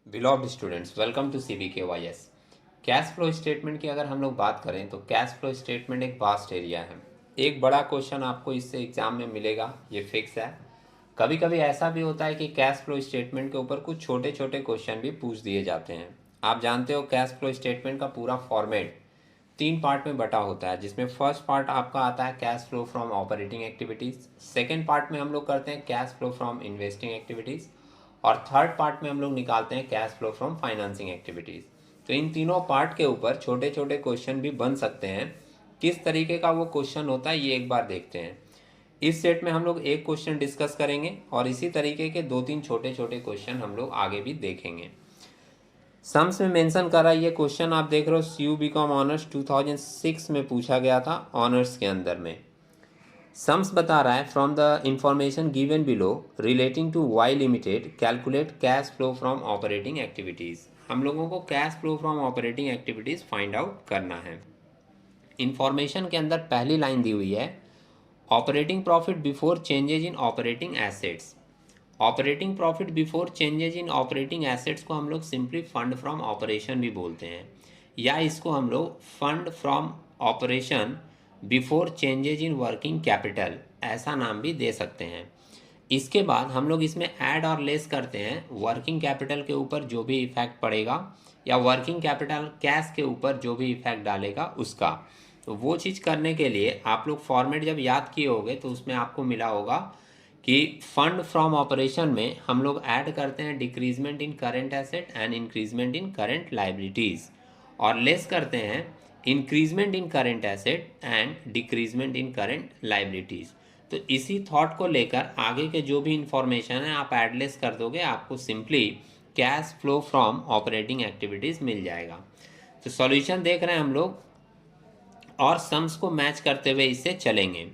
बिलॉव्ड students, welcome to CBKYS। Cash flow statement की अगर हम लोग बात करें तो कैश फ्लो स्टेटमेंट एक वास्ट एरिया है। एक बड़ा क्वेश्चन आपको इससे एग्जाम में मिलेगा, ये फिक्स है। कभी कभी ऐसा भी होता है कि कैश फ्लो स्टेटमेंट के ऊपर कुछ छोटे छोटे क्वेश्चन भी पूछ दिए जाते हैं। आप जानते हो कैश फ्लो स्टेटमेंट का पूरा फॉर्मेट 3 पार्ट में बटा होता है, जिसमें फर्स्ट पार्ट आपका आता है cash flow from operating activities, second part में हम लोग करते हैं cash flow from investing activities, और थर्ड पार्ट में हम लोग निकालते हैं cash flow from financing activities. तो इन तीनों पार्ट के ऊपर छोटे छोटे क्वेश्चन भी बन सकते हैं। किस तरीके का वो क्वेश्चन होता है ये एक बार देखते हैं। इस सेट में हम लोग एक क्वेश्चन डिस्कस करेंगे और इसी तरीके के 2-3 छोटे छोटे क्वेश्चन हम लोग आगे भी देखेंगे। सम्स में मेंशन कर रहा है ये क्वेश्चन, आप देख रहे हो CU BCom ऑनर्स 2006 में पूछा गया था ऑनर्स के अंदर में। सम्स बता रहा है from the information given below relating to Y limited calculate cash flow from operating activities. हम लोगों को cash flow from operating activities find out करना है। इंफॉर्मेशन के अंदर पहली लाइन दी हुई है operating profit before changes in operating assets. Operating profit before changes in operating assets को हम लोग सिंपली फंड फ्रॉम ऑपरेशन भी बोलते हैं, या इसको हम लोग fund from operation before changes in working capital ऐसा नाम भी दे सकते हैं। इसके बाद हम लोग इसमें ऐड और लेस करते हैं वर्किंग कैपिटल के ऊपर जो भी इफेक्ट पड़ेगा, या वर्किंग कैपिटल कैश के ऊपर जो भी इफेक्ट डालेगा उसका। तो वो चीज़ करने के लिए आप लोग फॉर्मेट जब याद किए होंगे तो उसमें आपको मिला होगा कि फंड फ्रॉम ऑपरेशन में हम लोग ऐड करते हैं decreasement in current asset and increment in current liabilities, और लेस करते हैं increment in current asset and decreasement in current liabilities. तो इसी थॉट को लेकर आगे के जो भी इंफॉर्मेशन है आप ऐड लेस कर दोगे, आपको simply cash flow from operating activities मिल जाएगा। तो सॉल्यूशन देख रहे हैं हम लोग और सम्स को मैच करते हुए इससे चलेंगे।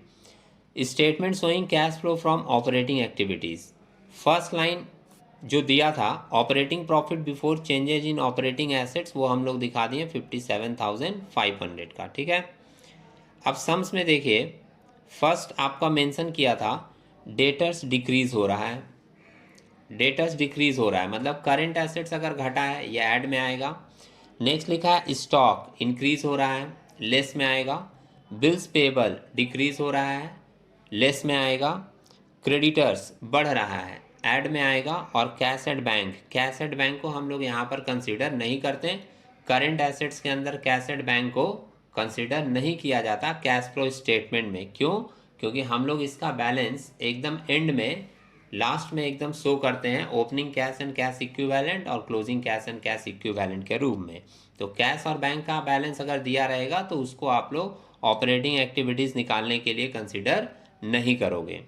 Statement showing cash flow from operating activities. First line जो दिया था operating profit before changes in operating assets, वो हम लोग दिखा दिए 57,500 का, ठीक है। अब सम्स में देखिए फर्स्ट आपका मेंशन किया था डेटर्स डिक्रीज हो रहा है। डेटर्स डिक्रीज हो रहा है मतलब करेंट एसेट्स अगर घटा है ये ऐड में आएगा। नेक्स्ट लिखा है स्टॉक इंक्रीज हो रहा है, लेस में आएगा। बिल्स पेबल डिक्रीज हो रहा है, लेस में आएगा। क्रेडिटर्स बढ़ रहा है, ऐड में आएगा। और कैश एट बैंक को हम लोग यहाँ पर कंसीडर नहीं करते। करेंट एसेट्स के अंदर कैश एट बैंक को कंसीडर नहीं किया जाता कैश फ्लो स्टेटमेंट में। क्यों? क्योंकि हम लोग इसका बैलेंस एकदम एंड में लास्ट में एकदम शो करते हैं opening cash and cash equivalent और closing cash and cash equivalent के रूप में। तो कैश और बैंक का बैलेंस अगर दिया रहेगा तो उसको आप लोग ऑपरेटिंग एक्टिविटीज़ निकालने के लिए कंसिडर नहीं करोगे।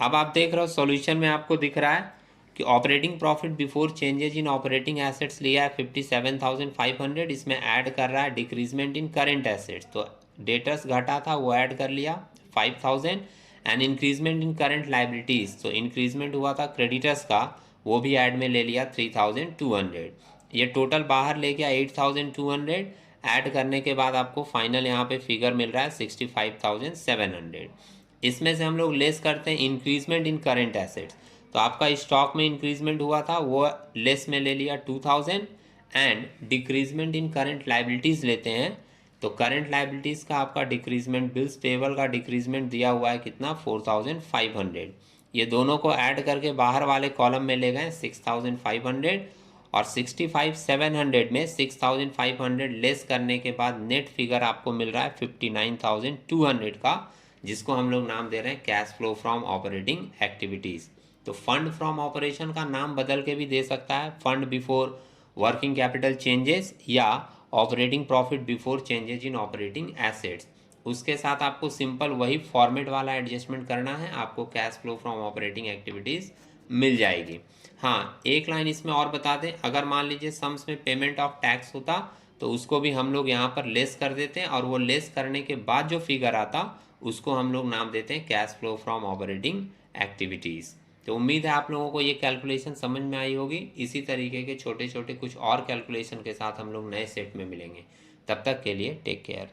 अब आप देख रहे हो सॉल्यूशन में आपको दिख रहा है कि operating profit before changes in operating assets लिया है 57,500, इसमें ऐड कर रहा है डिक्रीजमेंट इन करेंट एसेट्स। तो डेटर्स घटा था वो ऐड कर लिया 5,000 and increment in current liabilities, तो इंक्रीजमेंट हुआ था क्रेडिटर्स का, वो भी ऐड में ले लिया 3,200। ये टोटल बाहर ले गया 8,200। ऐड करने के बाद आपको फाइनल यहाँ पे फिगर मिल रहा है 65,700। इसमें से हम लोग लेस करते हैं इंक्रीजमेंट इन करेंट एसेट्स। तो आपका स्टॉक में इंक्रीजमेंट हुआ था वो लेस में ले लिया 2,000 and decreasement in current liabilities लेते हैं। तो करेंट लाइबिलिटीज़ का आपका डिक्रीजमेंट, बिल्स पेबल का डिक्रीजमेंट दिया हुआ है कितना 4,500। ये दोनों को ऐड करके बाहर वाले कॉलम में ले गए 6,500, और 65,700 में 6,500 लेस करने के बाद नेट फिगर आपको मिल रहा है 59,200 का, जिसको हम लोग नाम दे रहे हैं cash flow from operating activities. तो फंड फ्रॉम ऑपरेशन का नाम बदल के भी दे सकता है fund before working capital changes, या operating profit before changes in operating assets. उसके साथ आपको सिंपल वही फॉर्मेट वाला एडजस्टमेंट करना है, आपको cash flow from operating activities मिल जाएगी। हाँ, एक लाइन इसमें और बता दें, अगर मान लीजिए सम्स में पेमेंट ऑफ टैक्स होता तो उसको भी हम लोग यहाँ पर लेस कर देते हैं, और वो लेस करने के बाद जो फिगर आता उसको हम लोग नाम देते हैं cash flow from operating activities. तो उम्मीद है आप लोगों को ये कैलकुलेशन समझ में आई होगी। इसी तरीके के छोटे छोटे कुछ और कैलकुलेशन के साथ हम लोग नए सेट में मिलेंगे। तब तक के लिए टेक केयर।